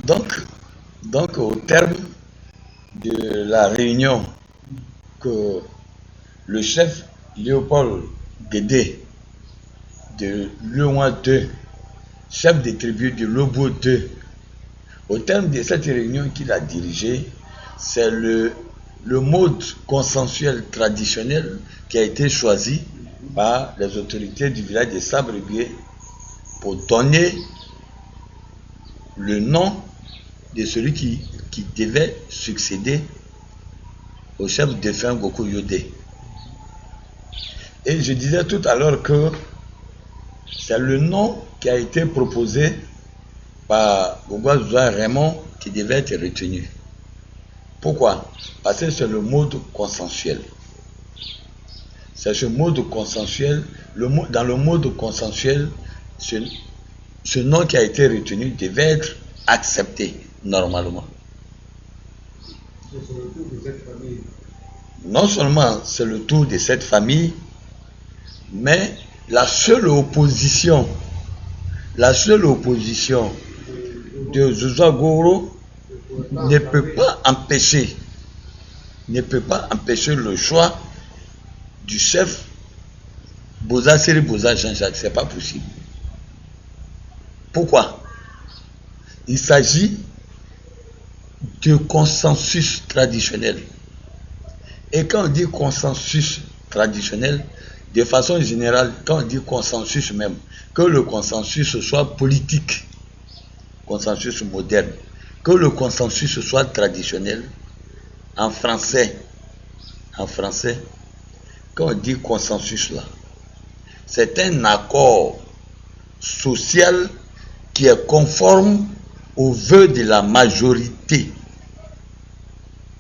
Donc, au terme de la réunion que le chef Léopold Guédé de Leoin 2, chef des tribus de Lobo 2, au terme de cette réunion qu'il a dirigée, c'est le mode consensuel traditionnel qui a été choisi par les autorités du village de Sabre-Bié pour donner le nom de celui qui devait succéder au chef défunt Gokou Yodé. Et je disais tout à l'heure que c'est le nom qui a été proposé par Gogouazoua Raymond qui devait être retenu. Pourquoi? Parce que c'est le mode consensuel. C'est ce mode consensuel. Dans le mode consensuel, ce nom qui a été retenu devait être accepté normalement. C'est le tour de cette famille. Non seulement c'est le tour de cette famille, mais la seule opposition de Zouzoua Goro ne peut pas empêcher le choix du chef Boza Seri Boza Jean-Jacques. C'est pas possible. Pourquoi? Il s'agit de consensus traditionnel. Et quand on dit consensus traditionnel, de façon générale, quand on dit consensus même, que le consensus soit politique, consensus moderne, que le consensus soit traditionnel, en français, quand on dit consensus là, c'est un accord social qui est conforme aux vœux de la majorité.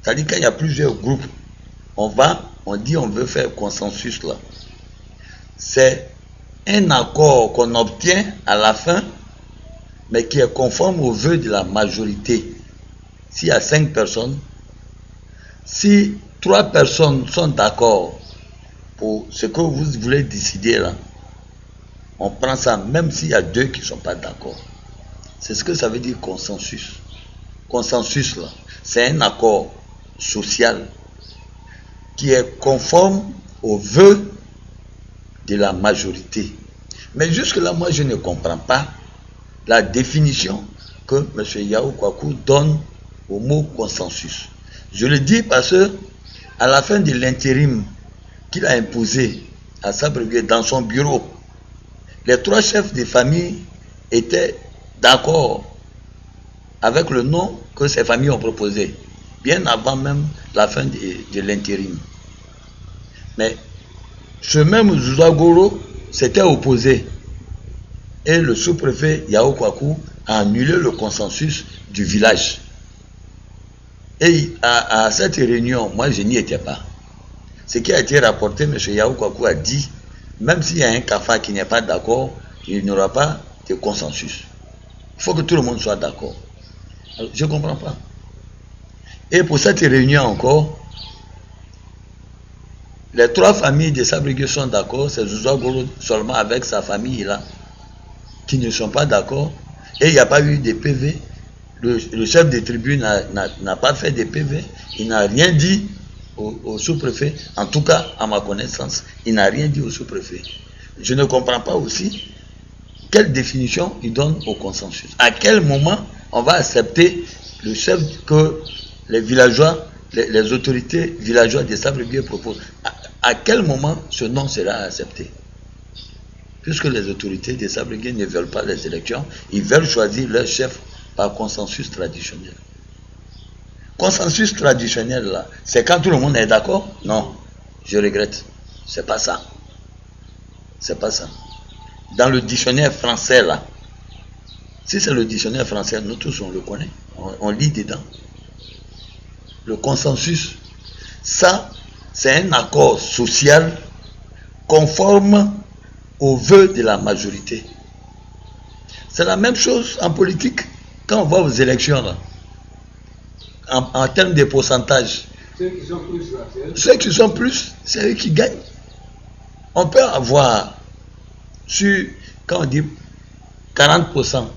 C'est-à-dire qu'il y a plusieurs groupes, on dit on veut faire consensus là. C'est un accord qu'on obtient à la fin, mais qui est conforme aux vœux de la majorité. S'il y a 5 personnes, si 3 personnes sont d'accord pour ce que vous voulez décider là, on prend ça même s'il y a 2 qui ne sont pas d'accord. C'est ce que ça veut dire consensus. Consensus là, c'est un accord social qui est conforme aux vœux de la majorité. Mais jusque-là, moi, je ne comprends pas la définition que M. Yao Kwaku donne au mot consensus. Je le dis parce que à la fin de l'intérim qu'il a imposé à Sabre-Bié dans son bureau, les 3 chefs de famille étaient d'accord avec le nom que ces familles ont proposé, bien avant même la fin de l'intérim. Mais ce même Zouzoua Goro s'était opposé. Et le sous-préfet Yao Kwaku a annulé le consensus du village. Et à cette réunion, moi je n'y étais pas. Ce qui a été rapporté, M. Yao Kwaku a dit, même s'il y a un CAFA qui n'est pas d'accord, il n'y aura pas de consensus. Il faut que tout le monde soit d'accord. Je ne comprends pas. Et pour cette réunion encore, les 3 familles de Sabre-Bié sont d'accord, c'est Zouzoua Goro seulement avec sa famille là, qui ne sont pas d'accord, et il n'y a pas eu de PV. Le chef des tribus n'a pas fait de PV, il n'a rien dit au sous-préfet, en tout cas à ma connaissance, il n'a rien dit au sous-préfet. Je ne comprends pas aussi quelle définition il donne au consensus. À quel moment on va accepter le chef que les villageois, les autorités villageoises de Sabre-Bié proposent? À quel moment ce nom sera accepté? Puisque les autorités de Sabre-Bié ne veulent pas les élections, ils veulent choisir leur chef par consensus traditionnel. Consensus traditionnel là, c'est quand tout le monde est d'accord? Non, je regrette. C'est pas ça. C'est pas ça. Dans le dictionnaire français là, si c'est le dictionnaire français, nous tous on le connaît, on lit dedans. Le consensus, ça, c'est un accord social conforme aux vœux de la majorité. C'est la même chose en politique. Quand on va aux élections, là, en termes de pourcentage, Ceux qui sont plus là, ceux qui sont plus, c'est eux qui gagnent. On peut avoir, quand on dit 40%,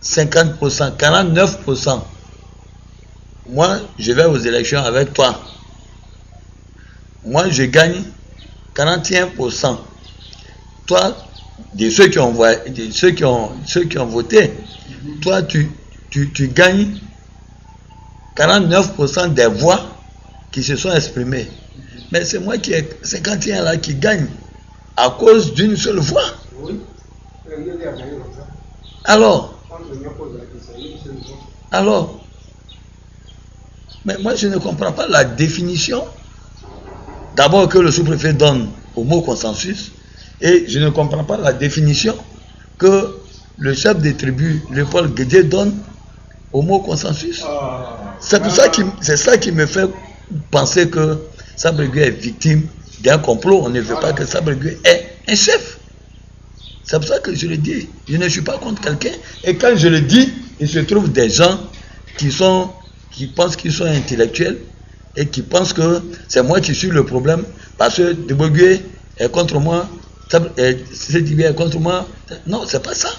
50%, 49%. Moi, je vais aux élections avec toi. Moi, je gagne 41%. Toi, de ceux qui ont voté, toi, tu gagnes 49% des voix qui se sont exprimées. Mais c'est moi qui ai 51 là qui gagne à cause d'une seule voix. Oui. Alors, mais moi je ne comprends pas la définition d'abord que le sous-préfet donne au mot consensus, et je ne comprends pas la définition que le chef des tribus, Léopold Guédé, donne au mot consensus. C'est pour ça qui me fait penser que Sabre Gueye est victime d'un complot. On ne veut pas que Sabre Gueye ait un chef. C'est pour ça que je le dis. Je ne suis pas contre quelqu'un. Et quand je le dis, il se trouve des gens qui pensent qu'ils sont intellectuels et qui pensent que c'est moi qui suis le problème parce que Debo Gueye est contre moi, Sidibé est contre moi. Non, c'est pas ça.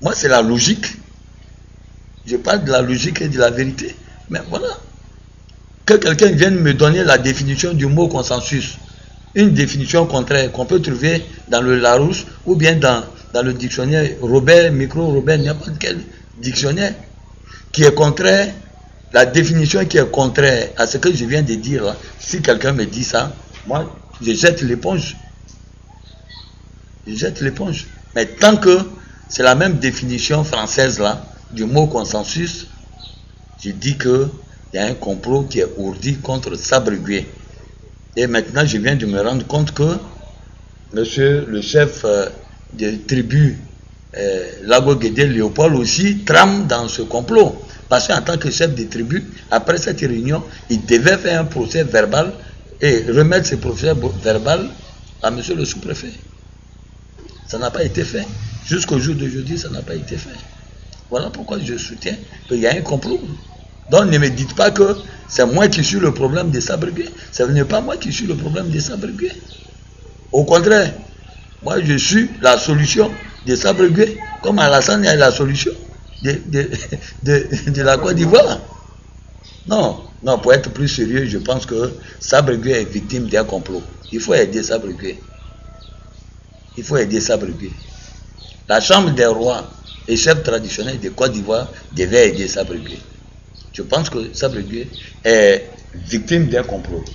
Moi, c'est la logique. Je parle de la logique et de la vérité. Mais voilà. Que quelqu'un vienne me donner la définition du mot consensus. Une définition contraire qu'on peut trouver dans le Larousse ou bien dans le dictionnaire Robert, n'importe quel dictionnaire qui est contraire, la définition qui est contraire à ce que je viens de dire là. Si quelqu'un me dit ça, moi, je jette l'éponge. Je jette l'éponge. Mais tant que c'est la même définition française là, du mot consensus, je dis que il y a un complot qui est ourdi contre Sabre Gueye. Et maintenant, je viens de me rendre compte que monsieur le chef de tribu Lago Guédé Léopold aussi trame dans ce complot. Parce qu'en tant que chef de tribu, après cette réunion, il devait faire un procès verbal et remettre ce procès verbal à monsieur le sous-préfet. Ça n'a pas été fait. Jusqu'au jour d'aujourd'hui, ça n'a pas été fait. Voilà pourquoi je soutiens qu'il y a un complot. Donc ne me dites pas que c'est moi qui suis le problème de Sabre Gueye. Ce n'est pas moi qui suis le problème de Sabre Gueye. Au contraire, moi je suis la solution de Sabre Gueye, comme Alassane est la solution de la Côte d'Ivoire. Non, pour être plus sérieux, je pense que Sabre Gueye est victime d'un complot. Il faut aider Sabre Gueye. Il faut aider Sabre Gueye. La Chambre des rois et chef traditionnel de Côte d'Ivoire devait aider Sabre Gueye. Je pense que Sabre Gueye est victime d'un complot.